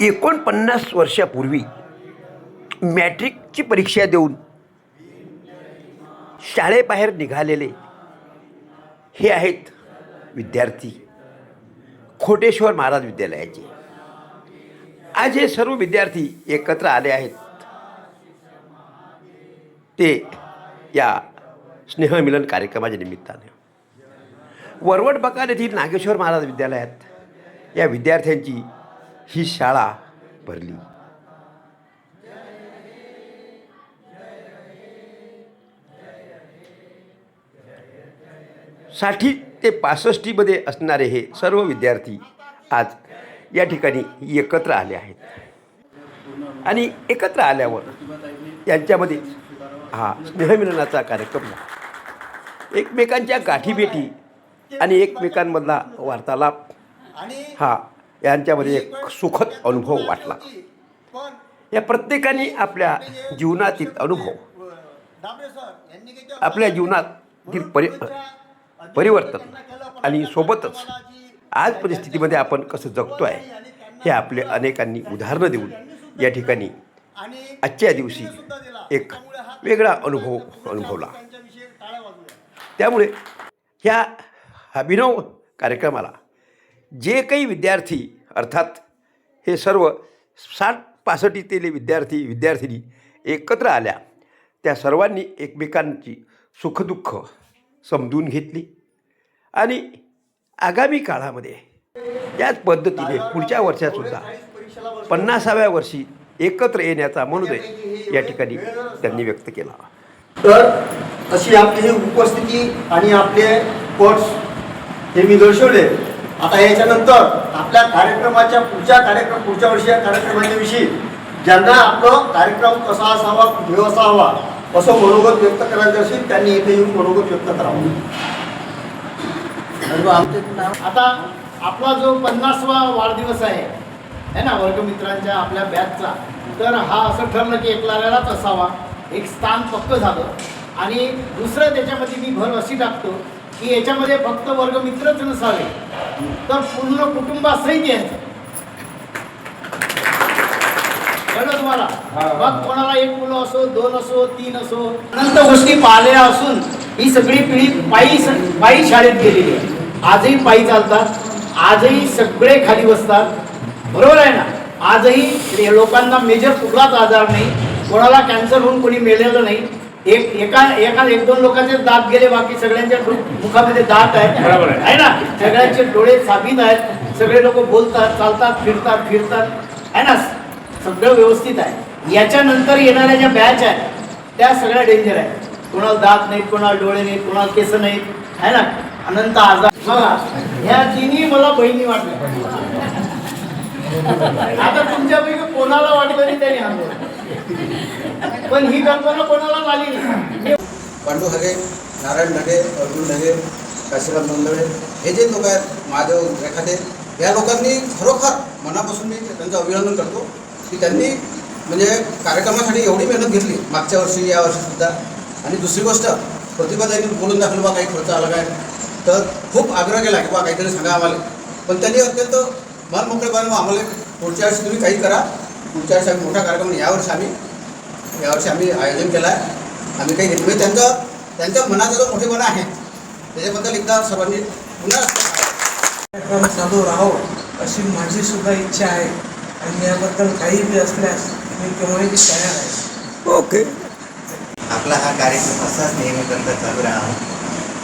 49 वर्षापूर्वी मॅट्रिकची परीक्षा देऊन शाळेबाहेर निघालेले हे आहेत विद्यार्थी खोटेश्वर महाराज विद्यालयाचे. आज हे सर्व विद्यार्थी एकत्र आले आहेत. ते या स्नेहमिलन कार्यक्रमाच्या निमित्ताने वरवट बकाल येथील नागेश्वर महाराज विद्यालयात या विद्यार्थ्यांची ही शाळा भरली. साठी ते 65मध्ये असणारे हे सर्व विद्यार्थी आज या ठिकाणी एकत्र आले आहेत. आणि एकत्र आल्यावर यांच्यामध्ये हा स्नेहमिलनाचा कार्यक्रम झाला. एकमेकांच्या गाठीभेटी आणि एकमेकांमधला वार्तालाप हा यांच्यामध्ये एक सुखद अनुभव वाटला. या प्रत्येकाने आपल्या जीवनातील अनुभव, आपल्या जीवनातील परिवर्तन आणि सोबतच आज परिस्थितीमध्ये आपण कसं जगतो आहे हे आपले अनेकांनी उदाहरणं देऊन या ठिकाणी आजच्या दिवशी एक वेगळा अनुभवला. त्यामुळे ह्या अभिनव कार्यक्रमाला जे काही विद्यार्थी अर्थात हे सर्व 60-65 विद्यार्थी एकत्र आल्या, त्या सर्वांनी एकमेकांची सुखदुःख समजून घेतली आणि आगामी काळामध्ये याच पद्धतीने पुढच्या वर्षातसुद्धा 50व्या वर्षी एकत्र येण्याचा मनोदय या ठिकाणी त्यांनी व्यक्त केला. तर अशी आपली ही उपस्थिती आणि आपले कोर्स हे मी दर्शवले. आता याच्यानंतर आपल्या कार्यक्रमाच्या पुढच्या वर्षी या कार्यक्रमाच्या विषयी ज्यांना आपलं कार्यक्रम कसा असावा, कुठे असावा असं मनोगत व्यक्त करायचं असेल त्यांनी इथे येऊन मनोगत व्यक्त करावं. आता आपला जो 50वा वाढदिवस आहे ना वर्गमित्रांच्या आपल्या बॅचचा, तर हा असं ठरलं की एकलाव्यालाच असावा. एक स्थान पक्क झालं. आणि दुसरं त्याच्यामध्ये मी भर अशी टाकतो की याच्यामध्ये फक्त वर्गमित्रच नसावे, तर पूर्ण कुटुंबासहित यायचं. कळलं तुम्हाला? मग कोणाला 1 मुलं असो, 2 असो, 3 असो, अनंत गोष्टी पाहिलेल्या असून ही सगळी पिढी पायी शाळेत गेलेली आहे. आजही पायी चालतात, आजही सगळे खाली बसतात. बरोबर आहे ना? आजही लोकांना मेजर कुठलाच आजार नाही, कोणाला कॅन्सर होऊन कोणी मेलेलं नाही. एक 2 लोकांचे दात गेले, बाकी सगळ्यांच्या मुखामध्ये दात आहेत, आहे ना? सगळ्यांचे डोळे साबित आहेत, सगळे लोक बोलतात, चालतात, फिरतात आहे ना? सगळं व्यवस्थित आहे. याच्यानंतर येणाऱ्या ज्या बॅच आहेत त्या सगळ्या डेंजर आहेत. कोणाला दात नाहीत, कोणाला डोळे नाहीत, कोणाला केस नाहीत, आहे ना? अनंत आजार. बघा, ह्या तिन्ही मला बहिणी वाटल्या. आता तुमच्यापैकी कोणाला वाटलं नाही त्यांनी आंदोलन, पण ही कल्पना कोणाला आली नाही. पांडू हगे, नारायण ढगे, अर्जुन ढगे, काशीराम नोंदळे हे जे लोक आहेत, महादेव रेखाते, या लोकांनी खरोखर मनापासून मी त्यांचं अभिनंदन करतो की त्यांनी म्हणजे कार्यक्रमासाठी एवढी मेहनत घेतली मागच्या वर्षी, या वर्षीसुद्धा. आणि दुसरी गोष्ट, प्रतिभाताईंनी बोलून दाखवलं बा काही खर्च आला काय, तर खूप आग्रह केला की बा काहीतरी सांगा आम्हाला. पण त्यांनी अत्यंत मन मोकळेपणे आम्हाला पुढच्या वर्षी तुम्ही काही करा, पुढच्या वर्षी आम्ही मोठा कार्यक्रम यावर्षी आम्ही आयोजन केलं आहे, आम्ही काही घेतलं. त्यांच्या मनाचा जो मोठेपणा आहे त्याच्याबद्दल एकदा सर्वांनी पुन्हा कार्यक्रम चालू राहो अशी माझी सुद्धा इच्छा आहे. आणि याबद्दल काही बी असल्यास मी केव्हाही तयार आहे. ओके. आपला हा कार्यक्रम असाच नेहमीपर्यंत चालू राहा.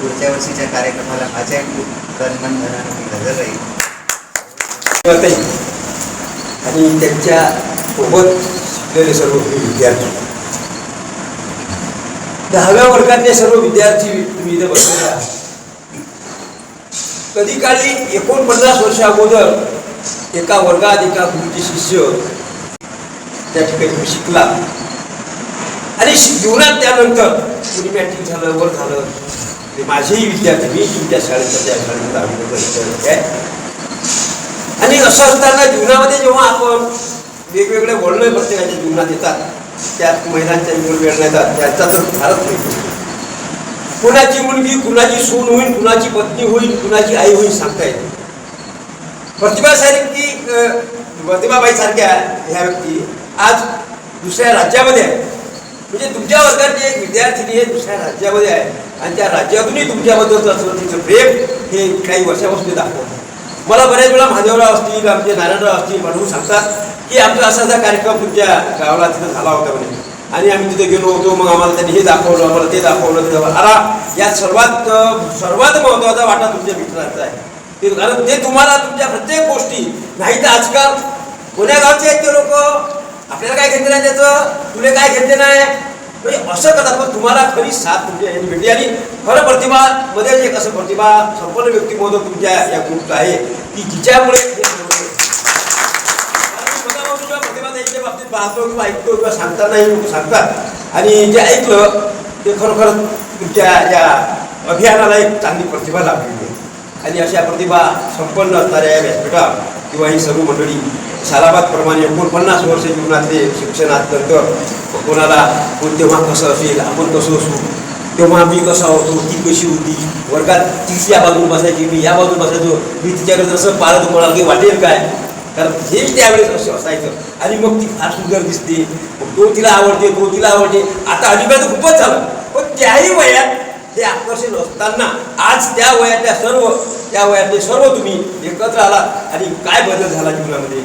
पुढच्या वर्षीच्या कार्यक्रमाला माझ्या तन-मन धनाने मी हजर राहील. आणि त्यांच्या सोबत शिकलेले सर्व विद्यार्थी, 10व्या वर्गातले सर्व विद्यार्थी तुम्ही इथे बसलेले आहात. कधी काळी 49 वर्षा अगोदर एका वर्गात एका गुरुचे शिष्य त्या ठिकाणी शिकला. आणि जीवनात त्यानंतर कुणी मॅट्रिक झालं, वर झालं. ते माझेही विद्यार्थी, मी तुमच्या शाळेत त्या शाळेमध्ये आहे. आणि असं असताना जीवनामध्ये जेव्हा आपण वेगवेगळे वळणं प्रत्येकाच्या जीवनात येतात, त्यात महिलांच्या जीवन वेळ येतात, त्यांचा तर फारच नाही. कुणाची मुलगी कुणाची सून होईल, कुणाची पत्नी होईल, कुणाची आई होईल सांगता येते. प्रतिभासारखी प्रतिभाबाई सारख्या ह्या व्यक्ती आज दुसऱ्या राज्यामध्ये आहे. म्हणजे तुमच्या वर्गातली एक विद्यार्थिनी हे दुसऱ्या राज्यामध्ये आहे आणि त्या राज्यातूनही तुमच्याबद्दलचं असं तिचं प्रेम हे काही वर्षापासून दाखवतं. मला बऱ्याच वेळा महादेवराव असतील, आमचे नारायणराव असतील म्हणून सांगतात की आमचा असा कार्यक्रम तुमच्या गावाला तिथं झाला होता म्हणे आणि आम्ही तिथे गेलो होतो. मग आम्हाला त्यांनी हे दाखवलं, आम्हाला ते दाखवलं. या सर्वात महत्त्वाचा वाटा तुमच्या मित्रांचा आहे. कारण ते तुम्हाला तुमच्या प्रत्येक गोष्टी नाही तर आजकाल कोण्या गावचे आहेत ते लोक, आपल्याला काय घेतले नाही त्याचं, तुला काय घेतले नाही म्हणजे असं करतात. पण तुम्हाला खरी साथ तुमच्या यांनी भेटली आणि खरं प्रतिभामध्ये एक असं प्रतिभा संपन्न व्यक्तिमत्व तुमच्या या ग्रुपचं आहे की जिच्यामुळे प्रतिभाताईच्या बाबतीत पाहतो किंवा ऐकतो किंवा सांगतानाही लोक सांगतात आणि जे ऐकलं ते खरोखर तुमच्या या अभियानाला एक चांगली प्रतिभा लाभलेली आहे. आणि अशा प्रतिभा संपन्न असणाऱ्या या व्यासपीठात किंवा ही सर्व मंडळी सालाबादप्रमाणे 49 वर्ष जीवनातले शिक्षणात नंतर कोणाला तेव्हा कसं असेल, आपण कसं असू, तेव्हा मी कसा होतो, ती कशी होती, वर्गात तीच या बाजून बसायची, मी या बाजून बसायचो, मी तिच्याकडे जसं पाळत कोणाला काही वाटेल काय, कारण हे त्यावेळेस असं असायचं. आणि मग ती फार सुंदर दिसते, तो तिला आवडते, तो तिला आवडते. आता अजिबात खूपच झालं, पण त्याही वयात हे आकर्षण असताना आज त्या वयातले सर्व तुम्ही एकत्र आलात आणि काय बदल झाला जीवनामध्ये,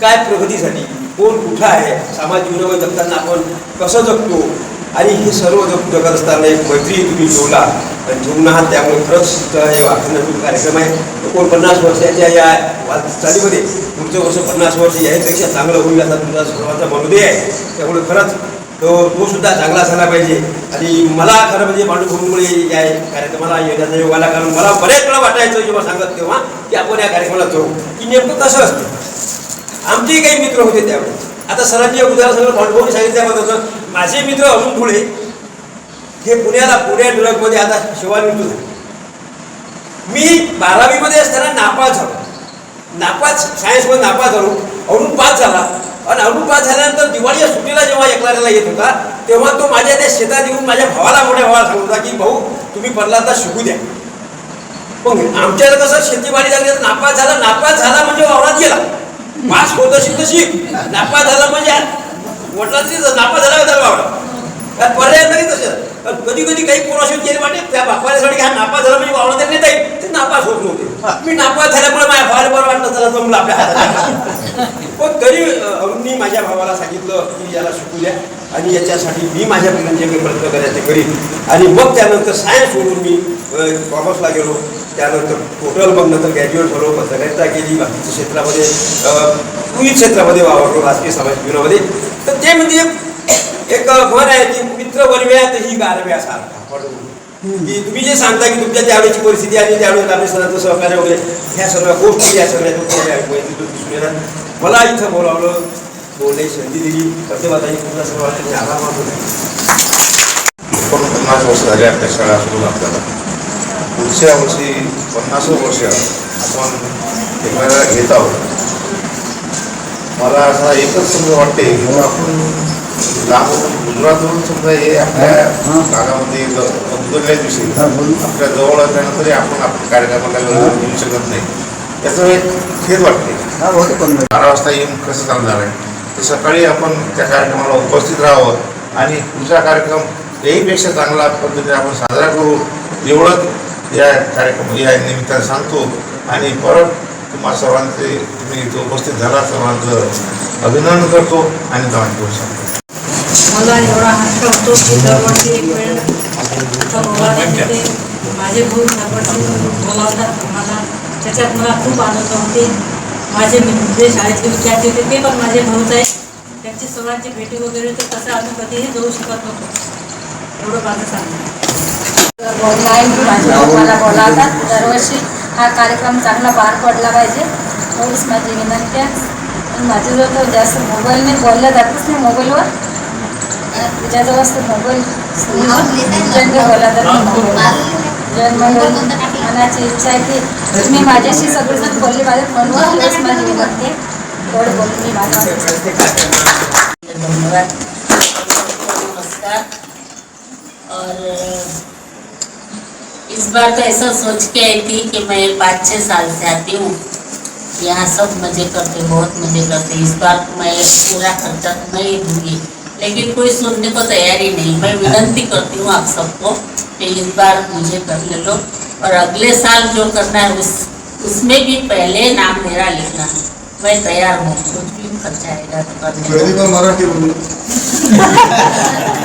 काय प्रगती झाली, कोण कुठं आहे, समाज जीवनामध्ये जगताना आपण कसं जगतो आणि हे सर्व जगत असताना एक मैत्री तुम्ही ठेवला आणि जीवनात. त्यामुळे खरंच हे वाचनात्मक कार्यक्रम आहे. 49 वर्षाच्या या वाटचालीमध्ये पुढचं वर्ष 50 वर्ष याहीपेक्षा चांगलं होईल असा तुमचा सर्वांचा मनोदय आहे. त्यामुळे खरंच तो सुद्धा चांगला झाला पाहिजे. आणि मला खरं म्हणजे पांडुभूमीमुळे या कार्यक्रमाला येण्याचा योग आला, कारण मला बऱ्याच वेळा वाटायचं जेव्हा सांगत तेव्हा की आपण या कार्यक्रमाला जाऊ की नेमकं कसं असतं. आमचेही काही मित्र होते त्यावेळेस. आता सरांनी उदाहरण सगळं पांडुभूमी सांगितल्याबद्दल माझे मित्र अरुण फुले हे पुण्या ड्रगमध्ये आता सेवानिवृत्त झाले. मी 12वीमध्ये असताना नापास झालो, सायन्समध्ये नापास झालो. अरुण पास झाला आणि अरुण पास झाल्यानंतर दिवाळीच्या सुट्टीला जेव्हा एकलाऱ्याला येत होता तेव्हा तो माझ्या त्या शेतात येऊन माझ्या मोठ्या भावाला सांगत होता की भाऊ तुम्ही पहिल्यांदा शिकू द्या. मग आमच्याला कसं शेतीवाडी लागली, नापास झाला म्हणजे वावरात गेला, पास होत असेल तर शिक, नापास झाला म्हणजे वडिलांची नापास झाला होता वावरात. पर्याय नाही तसं. कधी काही कोणाशी गेले वाटे त्या बापासाठी हा नापास झाला म्हणजे वावरात नेता येईल, ते नापास होत नव्हते. मी नापास झाल्यामुळे माझ्या भावाला बरं वाटलं त्याला जमलं आपल्या हातात. पण तरी अरुणनी माझ्या भावाला सांगितलं की याला शिकू द्या आणि याच्यासाठी मी माझ्या मुलांचे काही प्रयत्न करायचे करीन. आणि मग त्यानंतर सायन्स सोडून मी कॉमर्सला गेलो. त्यानंतर टोटल मग नंतर ग्रॅज्युएट झालो, पत्रकारिता केली, बाकीच्या क्षेत्रामध्ये विविध क्षेत्रामध्ये वावरलो, राजकीय सामाजिक जीवनामध्ये. तर ते म्हणजे एक म्हण आहे की मित्र बनव्यात ही गारव्यासारखा. की तुम्ही जे सांगता की तुमच्या त्यावेळेची परिस्थिती आणि त्यावेळेस आपल्या सरांचं सहकार्य वगैरे ह्या सगळ्या गोष्टी या सगळ्या दिसून येतात. मला इथं बोलावलं, बोलण्याची संधी दिली, प्रतिभाताई तुमचा सर्वांचे आभार मानतो. 49 वर्ष झाले आपल्या शाळा सुरू आपल्याला. पुढच्या वर्षी 50 वर्ष आपण एकमेकाला घेत आहोत. मला असा एकच समजा वाटते की आपण लांबून गुजरातवरून समजा हे आपल्या भागामध्ये उतरल्याच विषयी आपल्या जवळ असल्यानंतरही आपण आपल्या कार्यक्रमाला येऊ शकत नाही, याचं एक खेद वाटते. 12 वाजता येऊन कसं चालणार आहे, तर सकाळी आपण त्या कार्यक्रमाला उपस्थित राहावं आणि पुढचा कार्यक्रम याहीपेक्षा चांगला पद्धतीने आपण साजरा करू एवढं या निमित्ताने सांगतो. आणि परत तुम्हा सर्वांचे तुम्ही इथं उपस्थित झाला सर्वांचं अभिनंदन करतो आणि धन्यवाद सांगतो. मला एवढा हक्क होतो की दरवर्षी एक वेळ माझे भाऊ दरवर्षी बोलावतात मला, त्याच्यात मला खूप आनंद होते. माझे जे शाळेतले विद्यार्थी होते ते पण माझे भाऊच आहेत. त्यांची सर्वांची भेटी वगैरे तर तसं आम्ही कधीही जाऊ शकत नव्हतो. एवढं माझं सांगणं. माझे भाऊ मला बोलावतात. दरवर्षी हा कार्यक्रम चांगला पार पडला पाहिजे एवढीच माझी विनंती आहे. माझ्याजवळ तर जास्त मोबाईलने बोललं जातच नाही, मोबाईलवर ज्याजवळ असतं मोबाईल बोला जात मनाची इच्छा आहे की तुम्ही माझ्याशी सगळेजण बोलले माझ्या फोनवर, एवढंच माझी विनंती आहे. एवढं बोलून मी माझा धन्यवाद, नमस्कार. और इस बार तो ऐसा सोच के आई थी कि मैं 5-6 साल से आती हूँ, यहाँ सब मजे करते, बहुत मजे करते। इस बार मैं पूरा खर्चा मैं ही दूंगी, लेकिन कोई सुनने को तैयारी नहीं। मैं विनती करती हूँ आप सबको कि इस बार मुझे कर ले लो, और अगले साल जो करना है उसमें भी पहले नाम मेरा लिखना। मैं तैयार हूँ, कुछ भी खर्चा आएगा तो करने।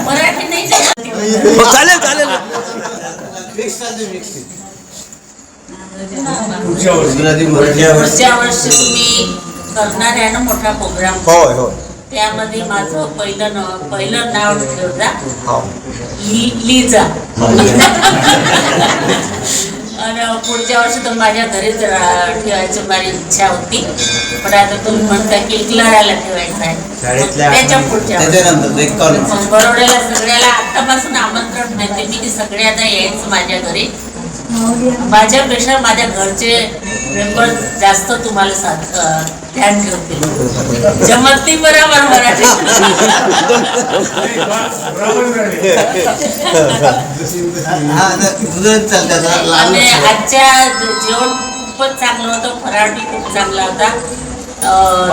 मराठी नहीं जानती हूँ। चालेल चालेल. पुढच्या वर्षी तुम्ही करणार आहे ना मोठा प्रोग्राम, होय होय. त्यामध्ये माझं पहिलं नाव ठेवजा, लिजा. आणि पुढच्या वर्षी तर माझ्या घरीच ठेवायची माझी इच्छा होती, पण आता तुम्ही म्हणता की इकलराला ठेवायचं आहे. त्याच्या पुढच्या बरोड्याला सगळ्याला आतापासून आमंत्रण देते मी की सगळ्यांना यायचं माझ्या घरी. माझ्यापेक्षा माझ्या घरचे मेंबर जास्त तुम्हाला ध्यान ठेवतील. जमती बरोबर मराठी. आणि आजच्या जेवण खूपच चांगलं होतं, फराळी खूप चांगला होता.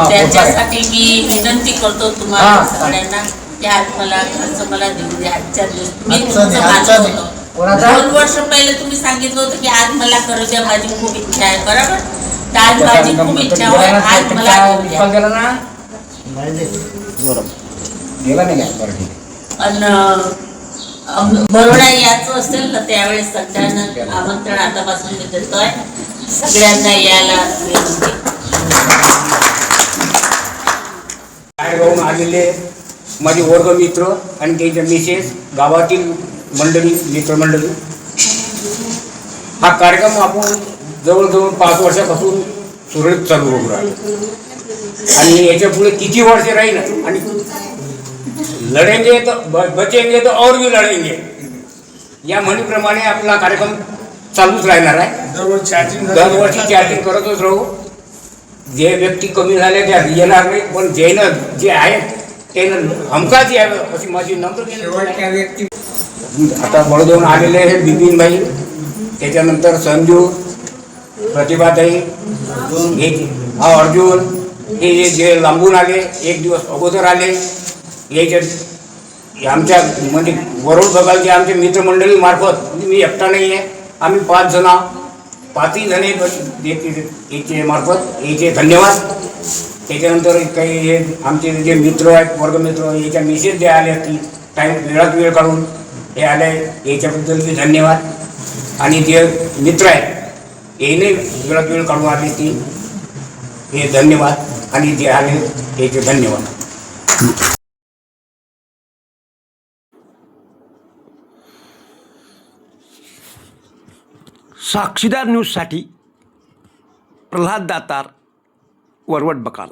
त्याच्यासाठी मी विनंती करतो तुम्हाला सगळ्यांना की आज मला खर्च मला देऊ द्या आजच्या दिवशी. मी तुमचं मानलं होतं 2 वर्ष पहिले तुम्ही सांगितलं होतं की आज मला करू द्या, माझी खूप इच्छा आहे, बरोबर. तर आज माझी खूप इच्छा आहे, आज मला देऊ द्या. आणि बरोडा यायचं असेल ना त्यावेळेस सगळ्यांना आमंत्रण आतापासून मी देतोय, सगळ्यांना यायला विनंती. बाहेरगावून आलेले माझे वर्गमित्र आणि त्यांच्या मिसेस, गावातील मंडळी, मित्रमंडळी, हा कार्यक्रम आपण जवळजवळ 5 वर्षापासून सुरळीत चालू होऊ राहिला आणि याच्या पुढे किती वर्ष राहील आणि लढेंगे तो बचेंगे तो और भी लढेंगे या म्हणीप्रमाणे आपला कार्यक्रम चालूच राहणार आहे. दरवर्षी चार्जिंग करतच राहू. जे व्यक्ती कमी झाल्या त्या येणार नाही, पण ज्यानं जे आहेत त्यानं हमखास यावं अशी माझी नम्र व्यक्ती. आता बळदेवून आलेले हे बिपिनभाई, त्याच्यानंतर संजू, प्रतिभाताई, हे अर्जुन, हे जे लांबून आले 1 दिवस अगोदर आले, याच्या आमच्या म्हणजे वरोड बघाल जे आमच्या मित्रमंडळी मार्फत, मी एकटा नाही आहे, आम्ही 5 जण, 5ही जणे याचे मार्फत याचे धन्यवाद. त्याच्यानंतर काही हे आमचे जे मित्र आहेत, वर्गमित्र, याच्या मेसेज जे आले असतील टाईम वेळात वेळ काढून हे आले, याच्याबद्दल मी धन्यवाद. आणि जे मित्र आहेत याने वेळात वेळ काढून आले ती हे धन्यवाद. आणि जे आले याचे धन्यवाद. साक्षीदार न्यूजसाठी प्रल्हाद दातार, वरवट बकाल.